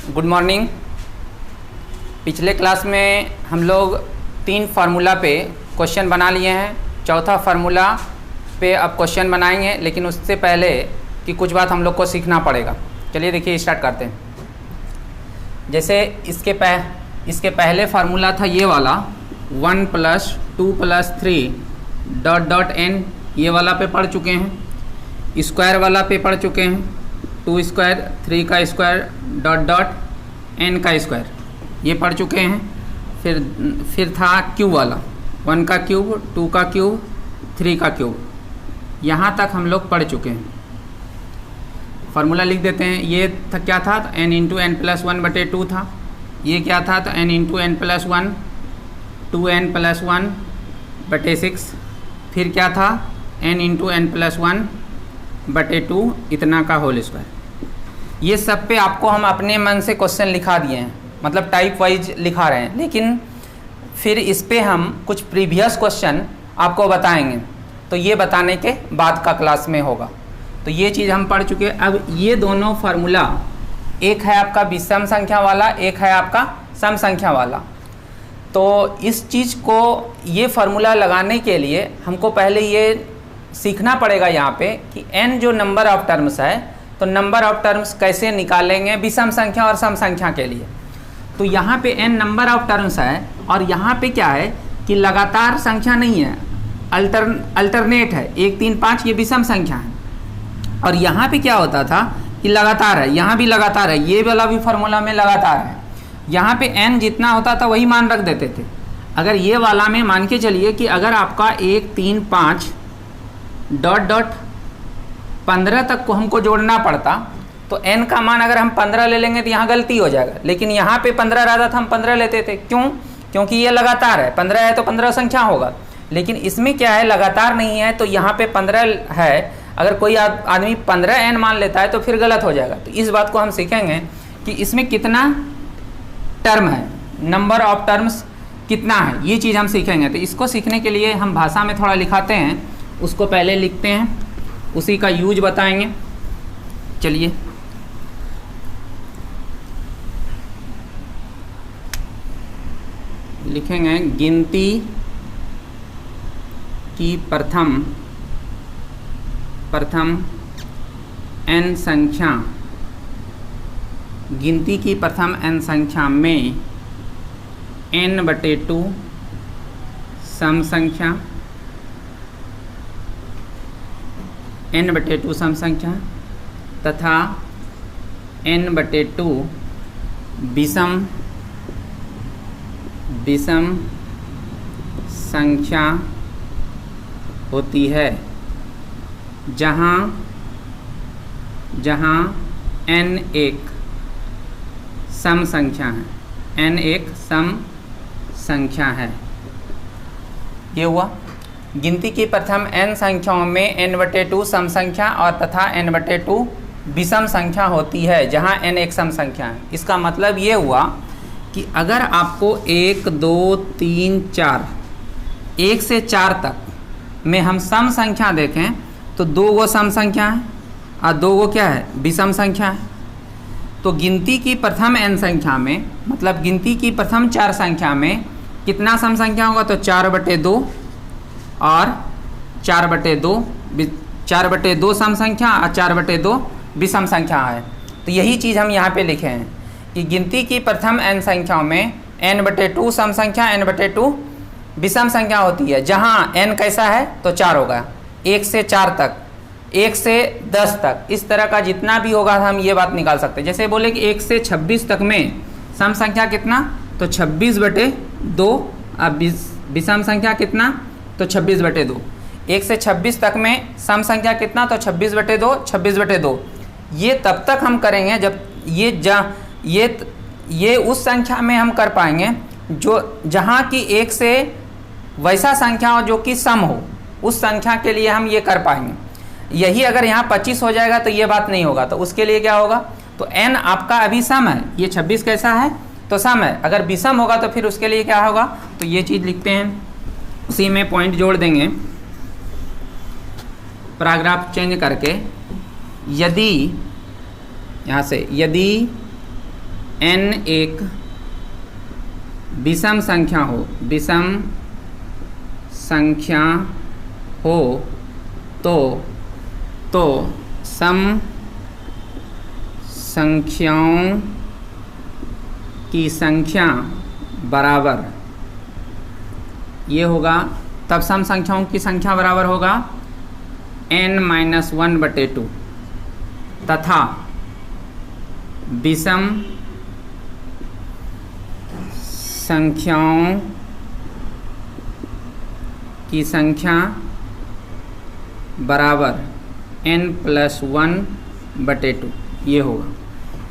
Good morning. पिछले class में हम लोग 3 फार्मूला पे क्वेश्चन बना लिए हैं। चौथा फार्मूला पे अब क्वेश्चन बनाएंगे, लेकिन उससे पहले कि कुछ बात हम लोग को सीखना पड़ेगा। चलिए देखिए स्टार्ट करते हैं। जैसे इसके पहले फार्मूला था ये वाला 1 + 2 + 3 ... n, ये वाला पे पढ़ चुके हैं। स्क्वायर वाला पे पढ़ चुके हैं, 2 स्क्वायर 3 का स्क्वायर ... n का स्क्वायर, ये पढ़ चुके हैं। फिर था क्यूब वाला 1 का क्यूब, 2 का क्यूब, 3 का क्यूब, यहाँ तक हम लोग पढ़ चुके हैं। फार्मूला लिख देते हैं। ये था क्या था, n × n + 1/2 था। ये क्या था, तो n × n + 1, 2n + 1/6। फिर क्या था, n × n + 1/2 इतना का होल स्क्वायर। ये सब पे आपको हम अपने मन से क्वेश्चन लिखा दिए हैं, मतलब टाइप वाइज लिखा रहे हैं, लेकिन फिर इस पे हम कुछ प्रीवियस क्वेश्चन आपको बताएंगे, तो ये बताने के बाद का क्लास में होगा। तो ये चीज़ हम पढ़ चुके हैं। अब ये दोनों फार्मूला, एक है आपका विषम संख्या वाला, एक है आपका सम संख्या वाला। तो इस चीज़ को, ये फार्मूला लगाने के लिए हमको पहले ये सीखना पड़ेगा यहाँ पे कि n जो नंबर ऑफ टर्म्स है, तो नंबर ऑफ टर्म्स कैसे निकालेंगे विषम संख्या और सम संख्या के लिए। तो यहाँ पे n नंबर ऑफ टर्म्स है, और यहाँ पे क्या है कि लगातार संख्या नहीं है, अल्टरनेट है। 1 3 5 ये विषम संख्या है, और यहाँ पे क्या होता था कि लगातार है, यहाँ भी लगातार है, ये वाला भी फार्मूला में लगातार है। यहाँ पे n जितना होता था वही मान रख देते थे। अगर ये वाला में मान के चलिए कि अगर आपका 1 3 5 ... 15 तक को हमको जोड़ना पड़ता, तो n का मान अगर हम 15 ले लेंगे तो यहाँ गलती हो जाएगा। लेकिन यहाँ पे 15 रहता था, हम 15 लेते थे। क्यों? क्योंकि ये लगातार है, 15 है तो 15 संख्या होगा। लेकिन इसमें क्या है, लगातार नहीं है, तो यहाँ पे 15 है। अगर कोई आदमी 15n मान लेता है तो फिर गलत हो जाएगा। तो इस बात को हम सीखेंगे कि इसमें कितना टर्म है, नंबर ऑफ टर्म्स कितना है, ये चीज़ हम सीखेंगे। तो इसको सीखने के लिए हम भाषा में थोड़ा लिखाते हैं, उसको पहले लिखते हैं, उसी का यूज बताएंगे। चलिए लिखेंगे, गिनती की प्रथम n संख्या, गिनती की प्रथम n संख्या में n/2 सम संख्या, n/2 सम संख्या तथा n/2 विषम संख्या होती है, जहाँ n एक सम संख्या है, n एक सम संख्या है। ये हुआ। गिनती की प्रथम n संख्याओं में n/2 सम संख्या और तथा n/2 विषम संख्या होती है, जहाँ n एक सम संख्या है। इसका मतलब ये हुआ कि अगर आपको 1 2 3 4, 1 से 4 तक में हम सम संख्या देखें तो 2 गो सम संख्या है और 2 गो क्या है, विषम संख्या है। तो गिनती की प्रथम n संख्या में, मतलब गिनती की प्रथम 4 संख्या में कितना सम संख्या होगा, तो 4/2 और 4/2 सम संख्या और 4/2 विषम संख्या है। तो यही चीज़ हम यहाँ पे लिखे हैं कि गिनती की प्रथम n संख्याओं में n/2 सम संख्या, n/2 विषम संख्या होती है, जहाँ n कैसा है तो 4 होगा, 1 से 4 तक, 1 से 10 तक, इस तरह का जितना भी होगा हम ये बात निकाल सकते हैं। जैसे बोले कि 1 से 26 तक में सम संख्या कितना, तो 26/2, अब विषम संख्या कितना, तो 26/2। 1 से 26 तक में सम संख्या कितना, तो 26/2, 26/2। ये तब तक हम करेंगे जब ये उस संख्या में हम कर पाएंगे जो जहाँ की 1 से वैसा संख्या हो जो कि सम हो, उस संख्या के लिए हम ये कर पाएंगे। यही अगर यहाँ 25 हो जाएगा तो ये बात नहीं होगा। तो उसके लिए क्या होगा, तो n आपका अभी सम है, ये 26 कैसा है तो सम है। अगर विषम होगा तो फिर उसके लिए क्या होगा, तो ये चीज़ लिखते हैं, उसी में पॉइंट जोड़ देंगे, पैराग्राफ चेंज करके। यदि यहाँ से यदि n एक विषम संख्या हो, विषम संख्या हो तो सम संख्याओं की संख्या बराबर, ये होगा तब सम संख्याओं की संख्या बराबर होगा n-1/2 तथा विषम संख्याओं की संख्या बराबर n+1/2, ये होगा।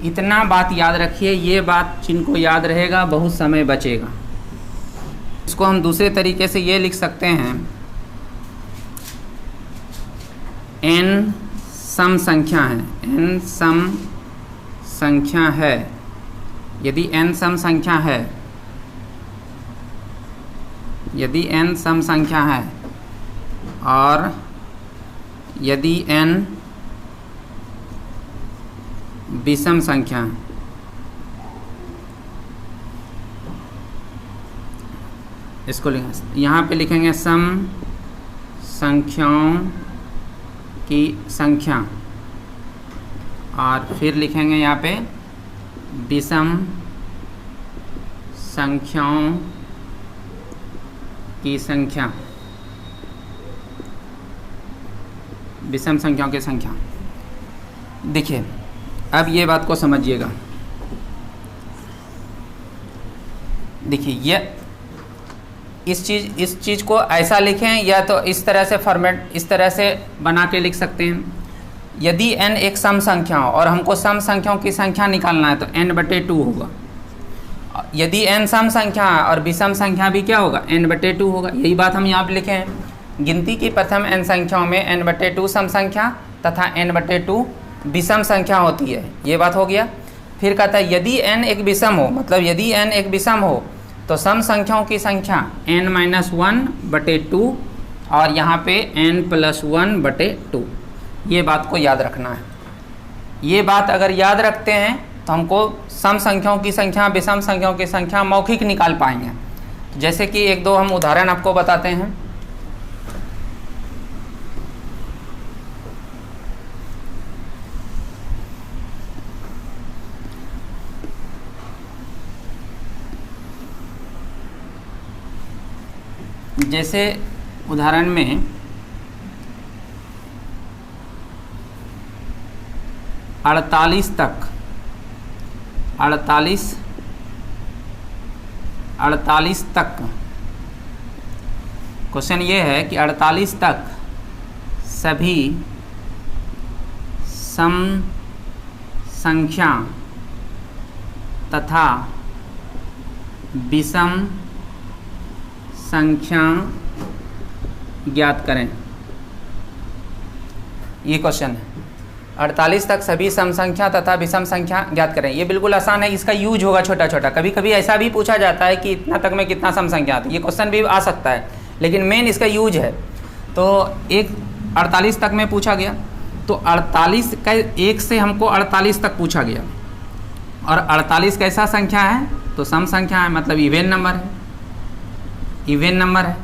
इतना बात याद रखिए, ये बात जिनको याद रहेगा बहुत समय बचेगा। इसको हम दूसरे तरीके से ये लिख सकते हैं, n सम संख्या है, n सम संख्या है। यदि n सम संख्या है, यदि n सम संख्या है और यदि n विषम संख्या है, इसको यहाँ पे लिखेंगे सम संख्याओं की संख्या और फिर लिखेंगे यहाँ पे विषम संख्याओं की संख्या, विषम संख्याओं की संख्या। देखिए अब ये बात को समझिएगा। देखिए ये इस चीज़ को ऐसा लिखें या तो इस तरह से फॉर्मेट, इस तरह से बना के लिख सकते हैं। यदि n एक सम संख्या हो और हमको सम संख्याओं की संख्या निकालना है तो n/2 होगा। यदि n सम संख्या है और विषम संख्या भी क्या होगा, n/2 होगा। यही बात हम यहाँ पे लिखे हैं। गिनती की प्रथम n संख्याओं में n/2 सम संख्या तथा n/2 विषम संख्या होती है, ये बात हो गया। फिर कहता है यदि n एक विषम हो, मतलब यदि n एक विषम हो तो सम संख्याओं की संख्या n-1/2 और यहाँ पे n+1/2, ये बात को याद रखना है। ये बात अगर याद रखते हैं तो हमको सम संख्याओं की संख्या, विषम संख्याओं की संख्या मौखिक निकाल पाएंगे। जैसे कि एक दो हम उदाहरण आपको बताते हैं। जैसे उदाहरण में 48 तक 48 तक क्वेश्चन ये है कि 48 तक सभी सम संख्या तथा विषम संख्या ज्ञात करें। ये क्वेश्चन है, 48 तक सभी सम संख्या तथा विषम संख्या ज्ञात करें। ये बिल्कुल आसान है, इसका यूज होगा छोटा छोटा। कभी कभी ऐसा भी पूछा जाता है कि इतना तक में कितना सम संख्या आती है, ये क्वेश्चन भी आ सकता है, लेकिन मेन इसका यूज है। तो एक 48 तक में पूछा गया, तो 48 का एक से हमको 48 तक पूछा गया और 48 कैसा संख्या है, तो सम संख्या है, मतलब इवेन नंबर है, इवेन नंबर है।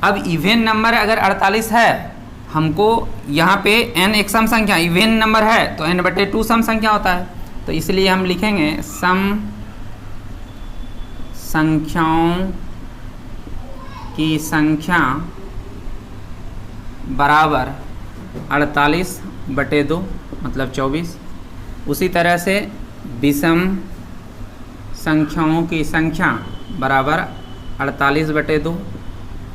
अब इवेन नंबर अगर 48 है, हमको यहाँ पे n एक सम संख्या, इवेन नंबर है तो n/2 सम संख्या होता है। तो इसलिए हम लिखेंगे सम संख्याओं की संख्या बराबर 48/2 मतलब 24। उसी तरह से विषम संख्याओं की संख्या बराबर 48/2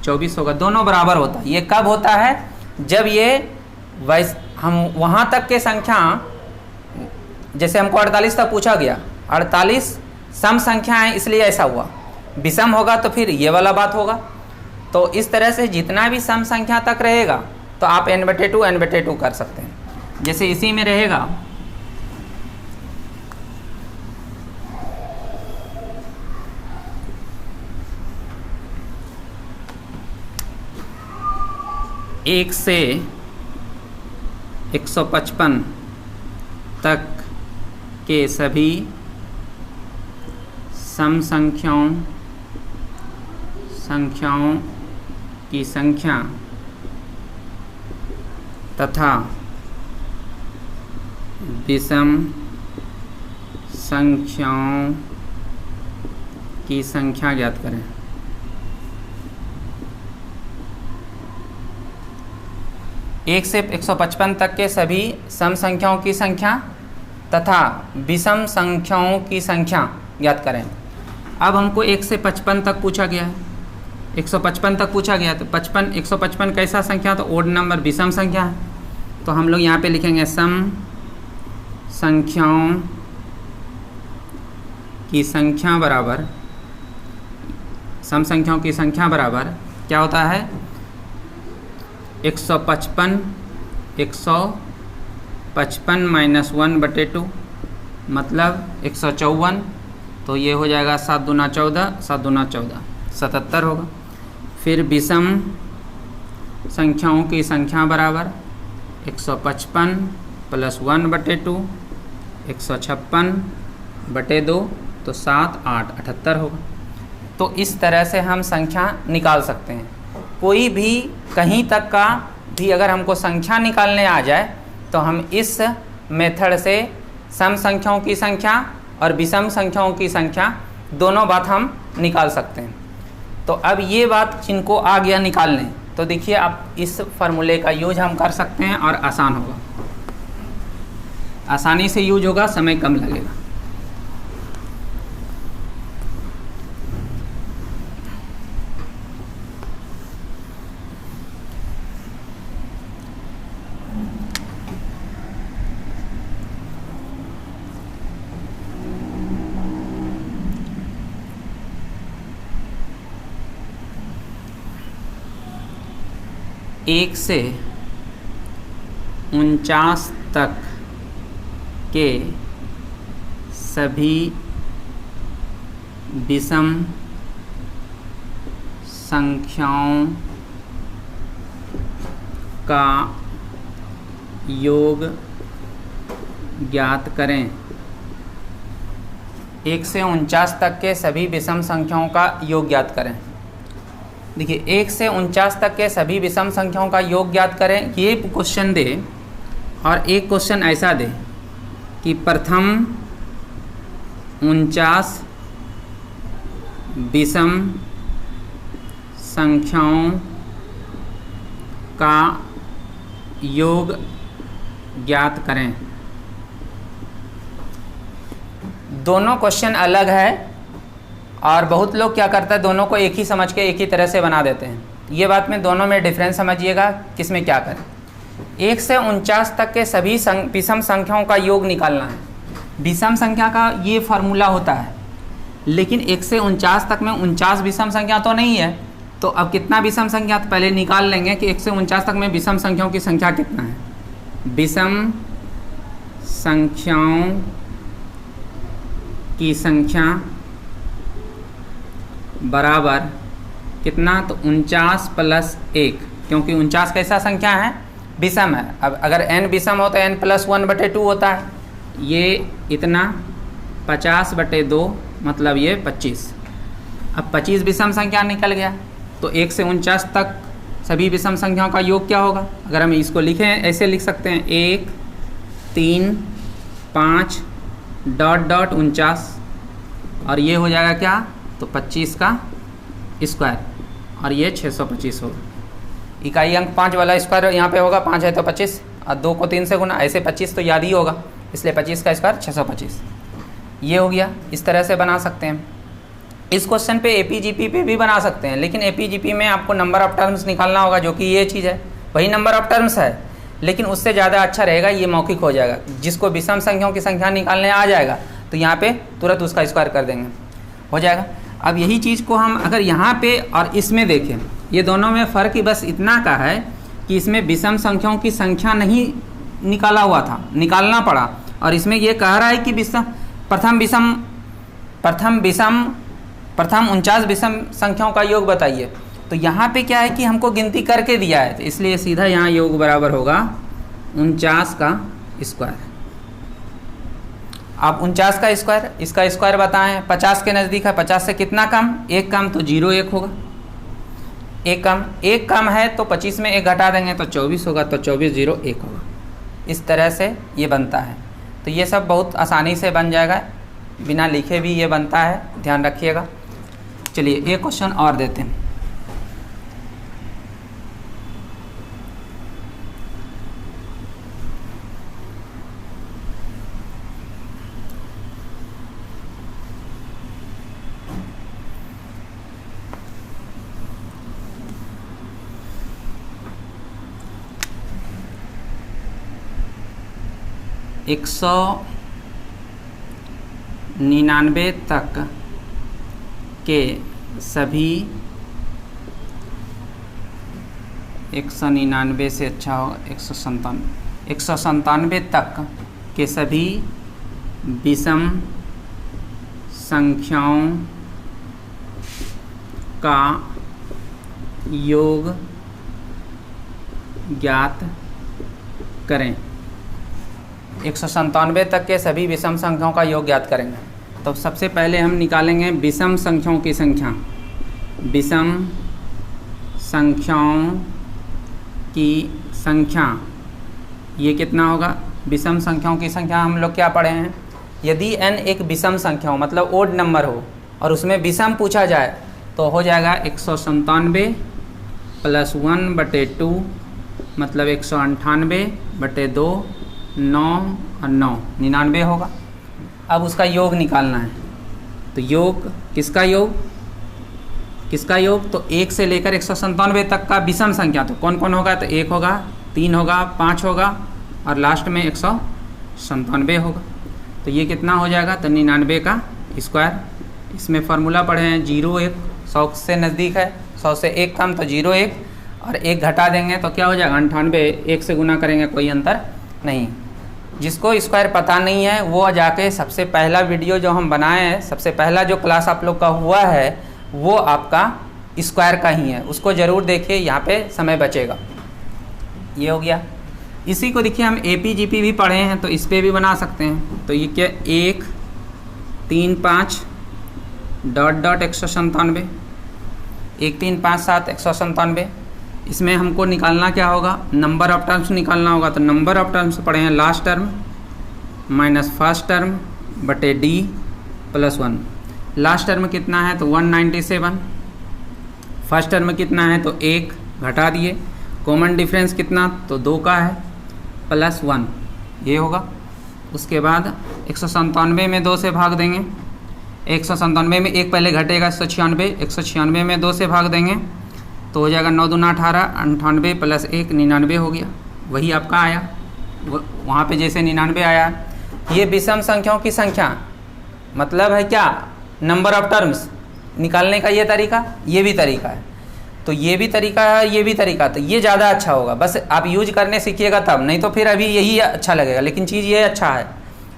24 होगा। दोनों बराबर होता है। ये कब होता है, जब ये हम वहाँ तक के संख्या, जैसे हमको 48 तक पूछा गया, 48 सम संख्या है इसलिए ऐसा हुआ। विषम होगा तो फिर ये वाला बात होगा। तो इस तरह से जितना भी सम संख्या तक रहेगा तो आप n/2 कर सकते हैं। जैसे इसी में रहेगा एक से 155 तक के सभी सम संख्याओं की संख्या तथा विषम संख्याओं की संख्या ज्ञात करें। एक से 155 तक के सभी सम संख्याओं की संख्या तथा विषम संख्याओं की संख्या ज्ञात करें। अब हमको 1 से 55 तक पूछा गया है, 155 तक पूछा गया, तो 155 कैसा संख्या, तो ओड नंबर विषम संख्या है। तो हम लोग यहाँ पे लिखेंगे सम संख्याओं की संख्या बराबर, सम संख्याओं की संख्या बराबर क्या होता है, 155 माइनस 1/2 मतलब 154। तो ये हो जाएगा 7 दूना 14, 7 दूना 14, 77 होगा। फिर विषम संख्याओं की संख्या बराबर 155 प्लस 1/2, 156/2, तो 7 8 78 होगा। तो इस तरह से हम संख्या निकाल सकते हैं। कोई भी कहीं तक का भी अगर हमको संख्या निकालने आ जाए तो हम इस मेथड से सम संख्याओं की संख्या और विषम संख्याओं की संख्या दोनों बात हम निकाल सकते हैं। तो अब ये बात जिनको आ गया निकालने, तो देखिए आप इस फार्मूले का यूज हम कर सकते हैं और आसान होगा, आसानी से यूज होगा, समय कम लगेगा। एक से 49 तक के सभी विषम संख्याओं का योग ज्ञात करें। 1 से 49 तक के सभी विषम संख्याओं का योग ज्ञात करें। देखिए 1 से 49 तक के सभी विषम संख्याओं का योग ज्ञात करें, ये क्वेश्चन दे और एक क्वेश्चन ऐसा दे कि प्रथम 49 विषम संख्याओं का योग ज्ञात करें। दोनों क्वेश्चन अलग है और बहुत लोग क्या करता है, दोनों को एक ही समझ के एक ही तरह से बना देते हैं। ये बात में दोनों में डिफरेंस समझिएगा, किस में क्या करें। 1 से 49 तक के सभी विषम संख्याओं का योग निकालना है। विषम संख्या का ये फार्मूला होता है, लेकिन 1 से 49 तक में 49 विषम संख्या तो नहीं है। तो अब कितना विषम संख्या, तो पहले निकाल लेंगे कि 1 से 49 तक में विषम संख्याओं की संख्या कितना है। विषम संख्याओं की संख्या बराबर कितना, तो 49 प्लस 1, क्योंकि 49 कैसा संख्या है, विषम है। अब अगर n विषम हो तो n प्लस 1/2 होता है। ये इतना 50/2 मतलब ये 25। अब 25 विषम संख्या निकल गया, तो 1 से 49 तक सभी विषम संख्याओं का योग क्या होगा। अगर हम इसको लिखें, ऐसे लिख सकते हैं 1 3 5 डॉट डॉट 49, और ये हो जाएगा क्या, तो 25 का स्क्वायर, और ये 625 होगा। इकाई अंक 5 वाला स्क्वायर यहाँ पे होगा, 5 है तो 25, और 2 को 3 से गुना, ऐसे 25 तो याद ही होगा, इसलिए 25 का स्क्वायर 625। ये हो गया, इस तरह से बना सकते हैं। इस क्वेश्चन पे एपीजीपी पे भी बना सकते हैं, लेकिन एपीजीपी में आपको नंबर ऑफ टर्म्स निकालना होगा, जो कि ये चीज़ है, वही नंबर ऑफ टर्म्स है, लेकिन उससे ज़्यादा अच्छा रहेगा ये मौखिक हो जाएगा। जिसको विषम संख्याओं की संख्या निकालने आ जाएगा तो यहाँ पे तुरंत उसका स्क्वायर कर देंगे, हो जाएगा। अब यही चीज़ को हम अगर यहाँ पे और इसमें देखें, ये दोनों में फ़र्क ही बस इतना का है कि इसमें विषम संख्याओं की संख्या नहीं निकाला हुआ था, निकालना पड़ा, और इसमें ये कह रहा है कि प्रथम 49 विषम संख्याओं का योग बताइए। तो यहाँ पे क्या है कि हमको गिनती करके दिया है, तो इसलिए सीधा यहाँ योग बराबर होगा 49 का स्क्वायर। आप 49 का स्क्वायर, इसका स्क्वायर बताएं, 50 के नज़दीक है, 50 से कितना कम, एक कम, तो 0 1 होगा, एक कम है तो 25 में एक घटा देंगे तो 24 होगा, तो 24 0 1 होगा। इस तरह से ये बनता है। तो ये सब बहुत आसानी से बन जाएगा, बिना लिखे भी ये बनता है, ध्यान रखिएगा। चलिए एक क्वेश्चन और देते हैं। एक 199 तक के सभी 199 से अच्छा हो 197 तक के सभी विषम संख्याओं का योग ज्ञात करें। 197 तक के सभी विषम संख्याओं का योग ज्ञात करेंगे। तो सबसे पहले हम निकालेंगे विषम संख्याओं की संख्या। विषम संख्याओं की संख्या ये कितना होगा? विषम संख्याओं की संख्या हम लोग क्या पढ़े हैं, यदि n एक विषम संख्या हो मतलब ओड नंबर हो और उसमें विषम पूछा जाए तो हो जाएगा 197 प्लस 1/2 मतलब 198/2 9 और 9 99 होगा। अब उसका योग निकालना है। तो योग किसका योग, तो 1 से लेकर 197 तक का विषम संख्या तो कौन कौन होगा? तो 1 होगा, 3 होगा, 5 होगा और लास्ट में 197 होगा। तो ये कितना हो जाएगा? तो 99 का स्क्वायर। इसमें फार्मूला पढ़े हैं 0 1, 100 से नज़दीक है, 100 से 1 कम तो 0 1 और 1 घटा देंगे तो क्या हो जाएगा? 98। 1 से गुना करेंगे कोई अंतर नहीं। जिसको स्क्वायर पता नहीं है वो जाके सबसे पहला वीडियो जो हम बनाए हैं, सबसे पहला जो क्लास आप लोग का हुआ है वो आपका स्क्वायर का ही है, उसको ज़रूर देखिए, यहाँ पे समय बचेगा। ये हो गया। इसी को देखिए हम APGP भी पढ़े हैं तो इस पर भी बना सकते हैं। तो ये क्या 1 3 5 डॉट 197 1 3 5 7 197। इसमें हमको निकालना क्या होगा? नंबर ऑफ टर्म्स निकालना होगा। तो नंबर ऑफ टर्म्स पढ़े हैं last term minus first term बटे D प्लस 1। लास्ट टर्म कितना है? तो 197। फर्स्ट टर्म कितना है? तो 1 घटा दिए। कॉमन डिफरेंस कितना? तो 2 का है प्लस 1 ये होगा। उसके बाद 197 में 2 से भाग देंगे। 197 में 1 पहले घटेगा 196 में 2 से भाग देंगे तो हो जाएगा 9 दूना 18, 98 प्लस 1 99 हो गया। वही आपका आया, वहाँ पे जैसे 99 आया। ये विषम संख्याओं की संख्या मतलब है क्या? नंबर ऑफ टर्म्स निकालने का ये तरीका, ये भी तरीका है। तो ये भी तरीका है, ये भी तरीका, तो ये ज़्यादा अच्छा होगा। बस आप यूज करने सीखिएगा तब, नहीं तो फिर अभी यही अच्छा लगेगा, लेकिन चीज़ ये अच्छा है,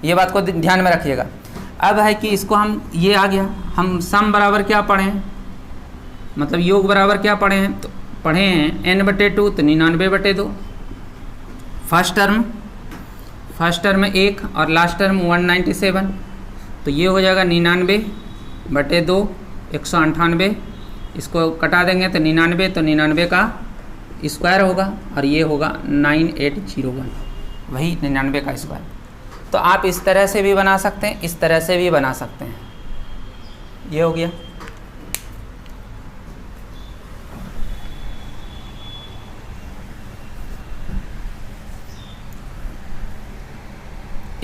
ये बात को ध्यान में रखिएगा। अब है कि इसको हम ये आ गया, हम सम बराबर क्या पढ़े हैं, मतलब योग बराबर क्या पढ़े हैं? तो पढ़े हैं n/2 तो 99/2। फर्स्ट टर्म 1 और लास्ट टर्म 197 तो ये हो जाएगा 99/2 198। इसको कटा देंगे तो 99, तो 99 का स्क्वायर होगा और ये होगा 9801, वही 99 का स्क्वायर। तो आप इस तरह से भी बना सकते हैं, इस तरह से भी बना सकते हैं। ये हो गया।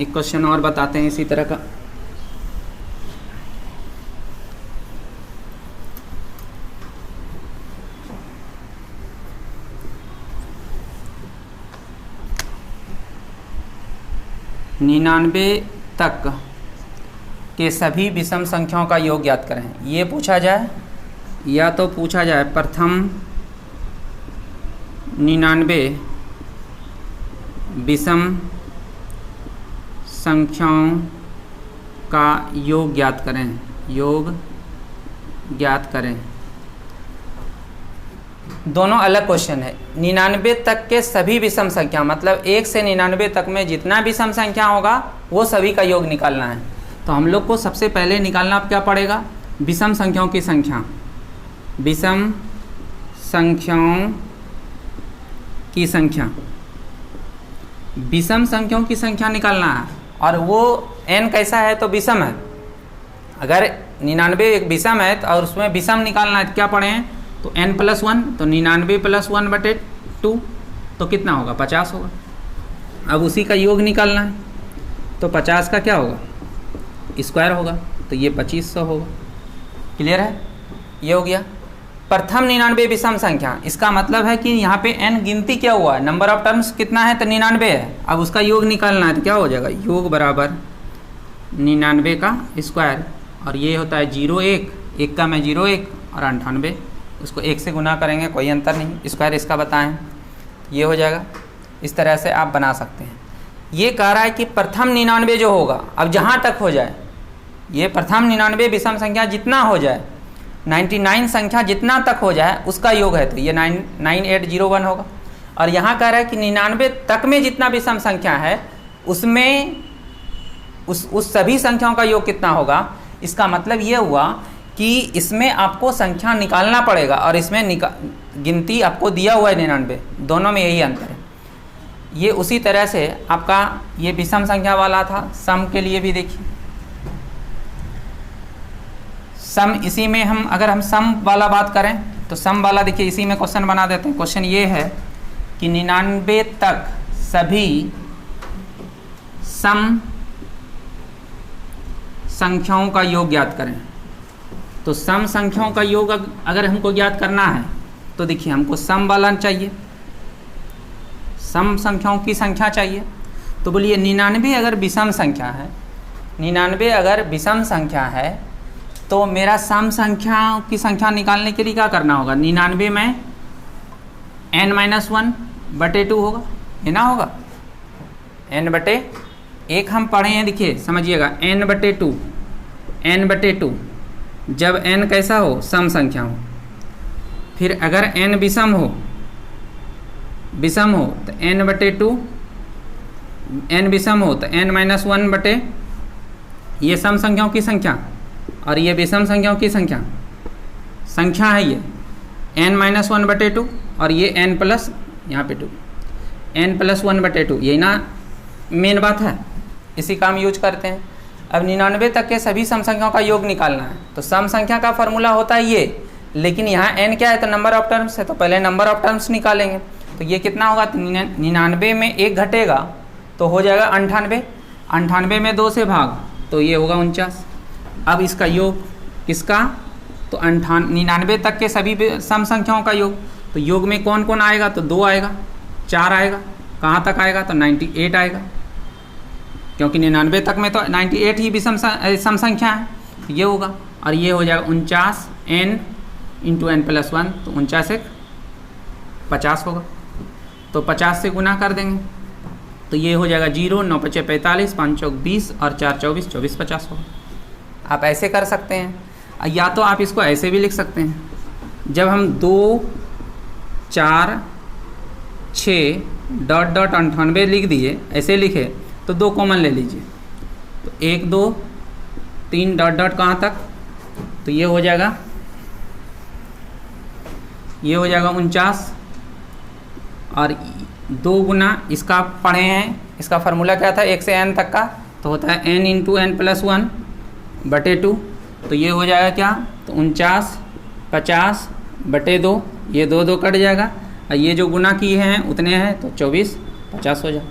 एक क्वेश्चन और बताते हैं इसी तरह का। निन्यानवे तक के सभी विषम संख्याओं का योग ज्ञात करें। ये पूछा जाए या तो पूछा जाए प्रथम 99 विषम संख्याओं का योग ज्ञात करें, योग ज्ञात करें। दोनों अलग क्वेश्चन है। 99 तक के सभी विषम संख्या, मतलब 1 से 99 तक में जितना विषम संख्या होगा वो सभी का योग निकालना है। तो हम लोग को सबसे पहले निकालना क्या पड़ेगा, विषम संख्याओं की संख्या, विषम संख्याओं की संख्या, विषम संख्याओं की संख्या निकालना है। और वो n कैसा है तो विषम है। अगर 99 एक विषम है और उसमें विषम निकालना है तो क्या पढ़े हैं, तो n+1, तो 99 + 1/2 तो कितना होगा, 50 होगा। अब उसी का योग निकालना है, तो 50 का क्या होगा, स्क्वायर होगा, तो ये 2500 होगा। क्लियर है, ये हो गया प्रथम 99 विषम संख्या। इसका मतलब है कि यहाँ पे n गिनती क्या हुआ है, नंबर ऑफ टर्म्स कितना है तो 99 है। अब उसका योग निकालना है तो क्या हो जाएगा, योग बराबर 99 का स्क्वायर, और ये होता है 0 1 का मैं 0 1 और 98, उसको 1 से गुना करेंगे, कोई अंतर नहीं, स्क्वायर इसका बताएं, ये हो जाएगा। इस तरह से आप बना सकते हैं। ये कह रहा है कि प्रथम 99 जो होगा, अब जहाँ तक हो जाए, ये प्रथम 99 विषम संख्या जितना हो जाए, 99 संख्या जितना तक हो जाए उसका योग है, तो ये 9801 होगा। और यहाँ कह रहा है कि 99 तक में जितना विषम संख्या है उसमें उस सभी संख्याओं का योग कितना होगा। इसका मतलब ये हुआ कि इसमें आपको संख्या निकालना पड़ेगा और इसमें गिनती आपको दिया हुआ है 99, दोनों में यही अंतर है। ये उसी तरह से आपका ये विषम संख्या वाला था। सम के लिए भी देखिए, सम, इसी में हम अगर हम सम वाला बात करें तो सम वाला देखिए इसी में क्वेश्चन बना देते हैं। क्वेश्चन ये है कि 99 तक सभी सम संख्याओं का योग ज्ञात करें। तो सम संख्याओं का योग अगर हमको ज्ञात करना है तो देखिए हमको सम वाला चाहिए, सम संख्याओं की संख्या चाहिए। तो बोलिए 99 अगर विषम संख्या है, 99 अगर विषम संख्या है तो मेरा सम संख्याओं की संख्या निकालने के लिए क्या करना होगा, 99 में n-1/2 होगा, ये ना होगा, n/1 हम पढ़े हैं, देखिए समझिएगा, n/2 जब n कैसा हो, सम संख्या हो। फिर अगर n विषम हो तो n/2, n विषम हो तो n-1 ये सम संख्याओं की संख्या और ये विषम संख्याओं की संख्या है, ये n-1/2 और ये n प्लस यहाँ पे 2, n+1/2, यही ना मेन बात है, इसी का हम यूज करते हैं। अब 99 तक के सभी सम संख्याओं का योग निकालना है, तो सम संख्या का फॉर्मूला होता है ये, लेकिन यहाँ n क्या है तो नंबर ऑफ टर्म्स है, तो पहले नंबर ऑफ टर्म्स निकालेंगे। तो ये कितना होगा, 99 में 1 घटेगा तो हो जाएगा 98, 98 में 2 से भाग तो ये होगा 49। अब इसका योग किसका, तो 99 तक के सभी सम संख्याओं का योग। तो योग में कौन कौन आएगा, तो 2 आएगा, 4 आएगा, कहाँ तक आएगा तो 98 आएगा, क्योंकि 99 तक में तो 98 ही विषम सम संख्या है, तो ये होगा। और ये हो जाएगा 49 n × n+1, तो 49 1 50 होगा, तो 50 से गुना कर देंगे तो ये हो जाएगा 0 9 5 45 5 चौक 20 और 4 24 24 50 होगा। आप ऐसे कर सकते हैं, या तो आप इसको ऐसे भी लिख सकते हैं। जब हम 2 4 6 ... 98 लिख दिए, ऐसे लिखे तो 2 कॉमन ले लीजिए, तो 1 2 3 ... कहाँ तक, तो ये हो जाएगा 49 और 2 गुना इसका पढ़े हैं, इसका फार्मूला क्या था 1 से n तक का, तो होता है n × n+1/2, तो ये हो जाएगा क्या, तो 49 50/2, ये 2 2 कट जाएगा और ये जो गुना किए हैं उतने हैं, तो 24 50 हो जाए।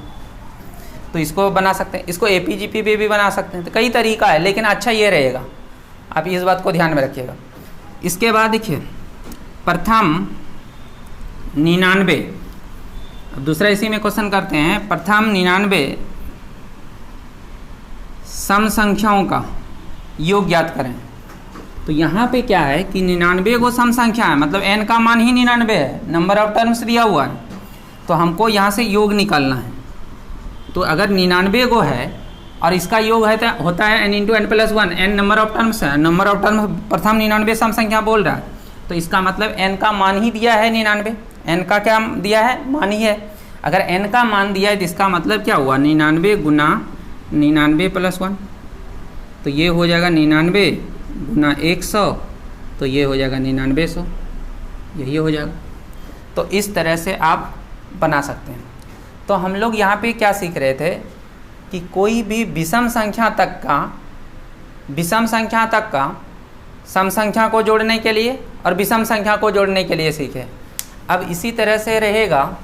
तो इसको बना सकते हैं, इसको APGP पे भी बना सकते हैं, तो कई तरीका है, लेकिन अच्छा ये रहेगा, आप इस बात को ध्यान में रखिएगा। इसके बाद देखिए प्रथम 99, अब दूसरा इसी में क्वेश्चन करते हैं, प्रथम 99 सम संख्याओं का योग ज्ञात करें। तो यहाँ पे क्या है कि 99 को सम संख्या है, मतलब n का मान ही 99 है, नंबर ऑफ टर्म्स दिया हुआ है, तो हमको यहाँ से योग निकालना है। तो अगर 99 को है और इसका योग है तो होता है n × n+1, n number of terms है, नंबर ऑफ टर्म्स प्रथम 99 सम संख्या बोल रहा है, तो इसका मतलब n का मान ही दिया है 99। n का क्या दिया है? मान ही है। अगर n का मान दिया है तो इसका मतलब क्या हुआ? 99 गुना 99 प्लस 1, तो ये हो जाएगा 99 गुना 100, तो ये हो जाएगा 9900, यही हो जाएगा। तो इस तरह से आप बना सकते हैं। तो हम लोग यहाँ पे क्या सीख रहे थे कि कोई भी विषम संख्या तक का सम संख्या को जोड़ने के लिए और विषम संख्या को जोड़ने के लिए सीखे। अब इसी तरह से रहेगा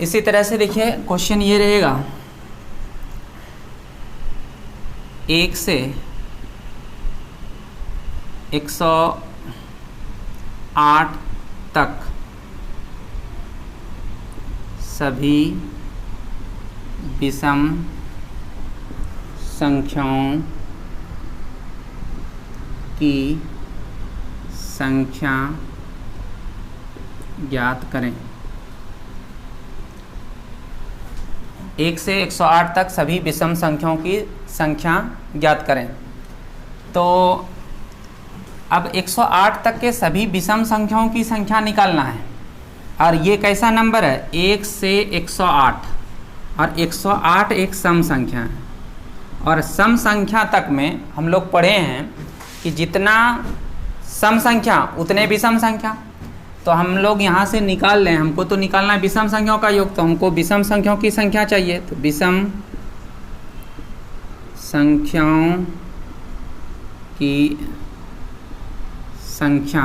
इसी तरह से देखिए क्वेश्चन ये रहेगा 1 से 108 तक सभी विषम संख्याओं की संख्या ज्ञात करें। 1 से 108 तक सभी विषम संख्याओं की संख्या ज्ञात करें। तो अब 108 तक के सभी विषम संख्याओं की संख्या निकालना है, और ये कैसा नंबर है? 1 से 108, और 108 एक सम संख्या है। और सम संख्या तक में हम लोग पढ़े हैं कि जितना सम संख्या उतने विषम संख्या। तो हम लोग यहाँ से निकाल लें, हमको तो निकालना है विषम संख्याओं का योग, तो हमको विषम संख्याओं की संख्या चाहिए। तो विषम संख्याओं की संख्या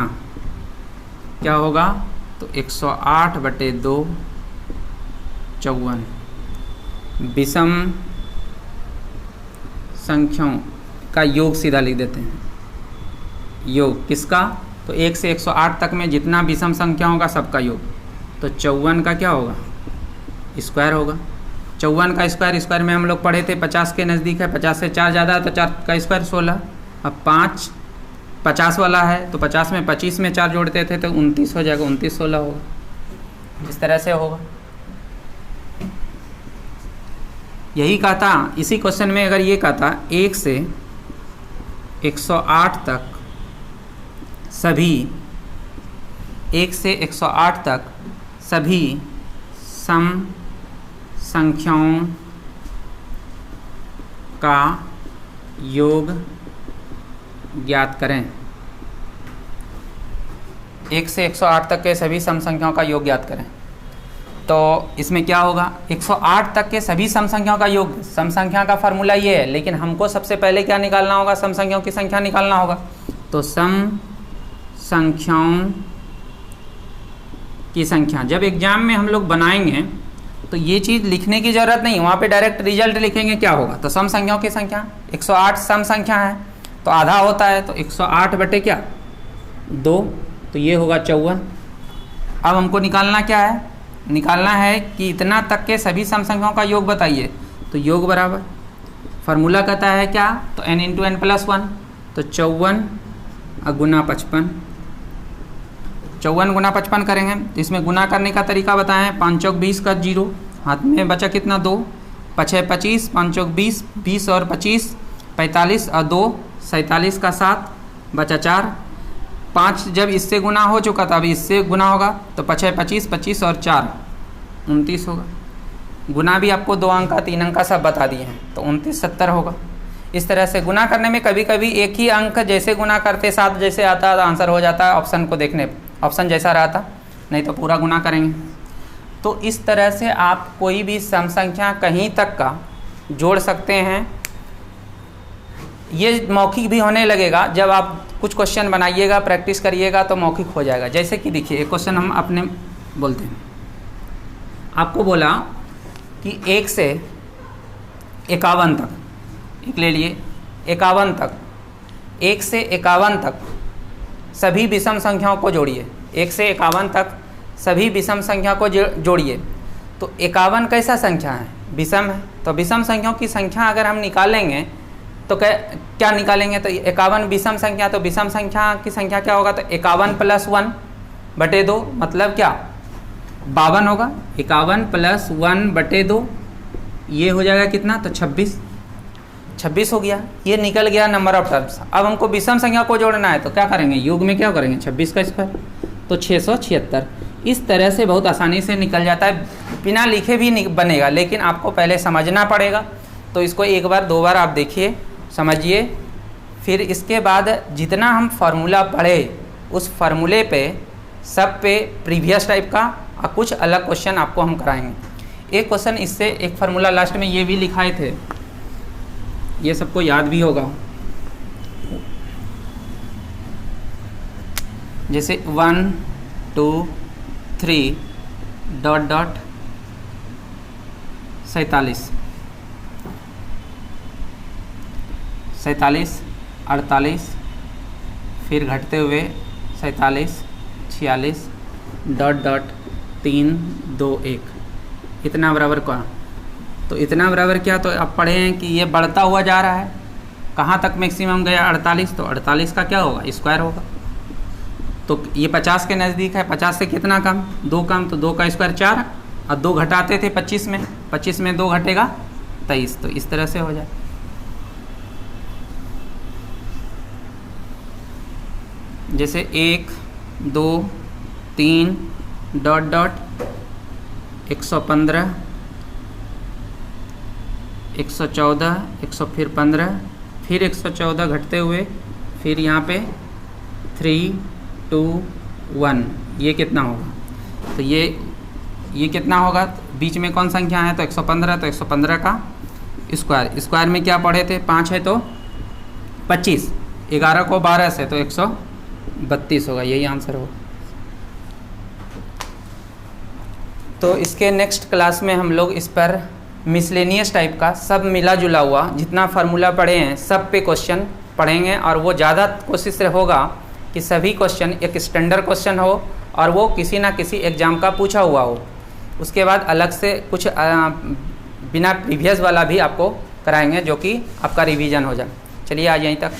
क्या होगा? तो 108/2 54। विषम संख्याओं का योग सीधा लिख देते हैं। योग किसका? तो 1 से 108 तक में जितना विषम संख्याओं का सबका योग। तो 54 का क्या होगा? स्क्वायर होगा। 54 का स्क्वायर में हम लोग पढ़े थे 50 के नज़दीक है, 50 से 4 ज़्यादा है तो 4 का स्क्वायर 16। अब 5 50 वाला है तो 50 में 25 में 4 जोड़ते थे तो 29 हो जाएगा, 29 16 होगा। इस तरह से होगा। यही कहा था इसी क्वेश्चन में, अगर ये कहा था 1 से 108 तक सभी 1 से 108 तक सभी सम संख्याओं का योग ज्ञात करें। 1 से 108 तक के सभी सम संख्याओं का योग ज्ञात करें। तो इसमें क्या होगा? 108 तक के सभी सम संख्याओं का योग, सम संख्या का फार्मूला ये है, लेकिन हमको सबसे पहले क्या निकालना होगा? सम संख्याओं की संख्या निकालना होगा। तो सम संख्याओं की संख्या जब एग्जाम में हम लोग बनाएंगे तो ये चीज़ लिखने की ज़रूरत नहीं, वहाँ पे डायरेक्ट रिजल्ट लिखेंगे क्या होगा? तो सम संख्याओं की संख्या 108 सम संख्या है तो आधा होता है, तो 108/2, तो ये होगा 54। अब हमको निकालना क्या है? निकालना है कि इतना तक के सभी सम संख्याओं का योग बताइए। तो योग बराबर फार्मूला कहता है क्या? तो n × n + 1, तो 54 गुना 55। 54 गुना 55 करेंगे तो इसमें गुना करने का तरीका बताएं। 5 चौक 20 का 0, हाथ में बचा कितना? 2, 5 है 25, 5 चौक 20, 20 और 25 45 और 2 47 का 7 बचा 4। 5 जब इससे गुना हो चुका था, अभी इससे गुना होगा तो 5 है 25, 25 और 4 29 होगा। गुना भी आपको 2 अंक का 3 अंक का सब बता दिए हैं, तो 29 70 होगा। इस तरह से गुना करने में कभी कभी एक ही अंक जैसे गुना करते 7 जैसे आता है आंसर हो जाता है, ऑप्शन को देखने ऑप्शन जैसा रहा था, नहीं तो पूरा गुना करेंगे। तो इस तरह से आप कोई भी सम संख्या कहीं तक का जोड़ सकते हैं। ये मौखिक भी होने लगेगा, जब आप कुछ क्वेश्चन बनाइएगा, प्रैक्टिस करिएगा तो मौखिक हो जाएगा। जैसे कि देखिए एक क्वेश्चन हम अपने बोलते हैं, आपको बोला कि 1 से 51 तक, एक ले लिए 51 तक, 1 से 51 तक सभी विषम संख्याओं को जोड़िए। 1 से 51 तक सभी विषम संख्या को जोड़िए। तो 51 कैसा संख्या है? विषम है। तो विषम संख्याओं की संख्या अगर हम निकालेंगे तो क्या निकालेंगे? तो 51 विषम संख्या, तो विषम संख्या की संख्या क्या होगा? तो 51 + 1 बटे 2 मतलब क्या 52 होगा। 51 प्लस 1 बटे 2 ये हो जाएगा कितना, तो 26 हो गया। ये निकल गया नंबर ऑफ टर्म्स। अब हमको विषम संख्या को जोड़ना है तो क्या करेंगे, योग में क्या करेंगे 26 का स्क्वायर, तो 676। इस तरह से बहुत आसानी से निकल जाता है, बिना लिखे भी बनेगा, लेकिन आपको पहले समझना पड़ेगा। तो इसको एक बार 2 बार आप देखिए, समझिए, फिर इसके बाद जितना हम फार्मूला पढ़े उस फार्मूले पे सब पे प्रीवियस टाइप का और कुछ अलग क्वेश्चन आपको हम कराएंगे। एक क्वेश्चन इससे, एक फार्मूला लास्ट में ये भी लिखाए थे, ये सबको याद भी होगा, जैसे 1 2 3 डॉट डॉट 47 48 फिर घटते हुए 47 46 डॉट डॉट 3 2 1 इतना बराबर का। तो इतना बराबर क्या, तो आप पढ़े हैं कि ये बढ़ता हुआ जा रहा है, कहाँ तक मैक्सिमम गया 48, तो 48 का क्या होगा स्क्वायर होगा। तो ये 50 के नज़दीक है, 50 से कितना कम, 2 कम, तो 2 का स्क्वायर 4 और 2 घटाते थे 25 में, 25 में 2 घटेगा 23, तो इस तरह से हो जाए। जैसे 1 2 3 डॉट डॉट 115 114 100 फिर 15 फिर 114 घटते हुए फिर यहाँ पे 3 2 1 ये कितना होगा, तो ये कितना होगा, बीच में कौन संख्या है, तो 115, तो 115 का स्क्वायर में क्या पढ़े थे, 5 है तो 25, 11 को 12 से तो 132 होगा, यही आंसर होगा। तो इसके नेक्स्ट क्लास में हम लोग इस पर मिसलेनियस टाइप का सब मिला जुला हुआ जितना फार्मूला पढ़े हैं सब पे क्वेश्चन पढ़ेंगे, और वो ज़्यादा कोशिश होगा कि सभी क्वेश्चन एक स्टैंडर्ड क्वेश्चन हो और वो किसी ना किसी एग्ज़ाम का पूछा हुआ हो। उसके बाद अलग से कुछ बिना प्रीवियस वाला भी आपको कराएंगे जो कि आपका रिवीजन हो जाए। चलिए आज यहीं तक।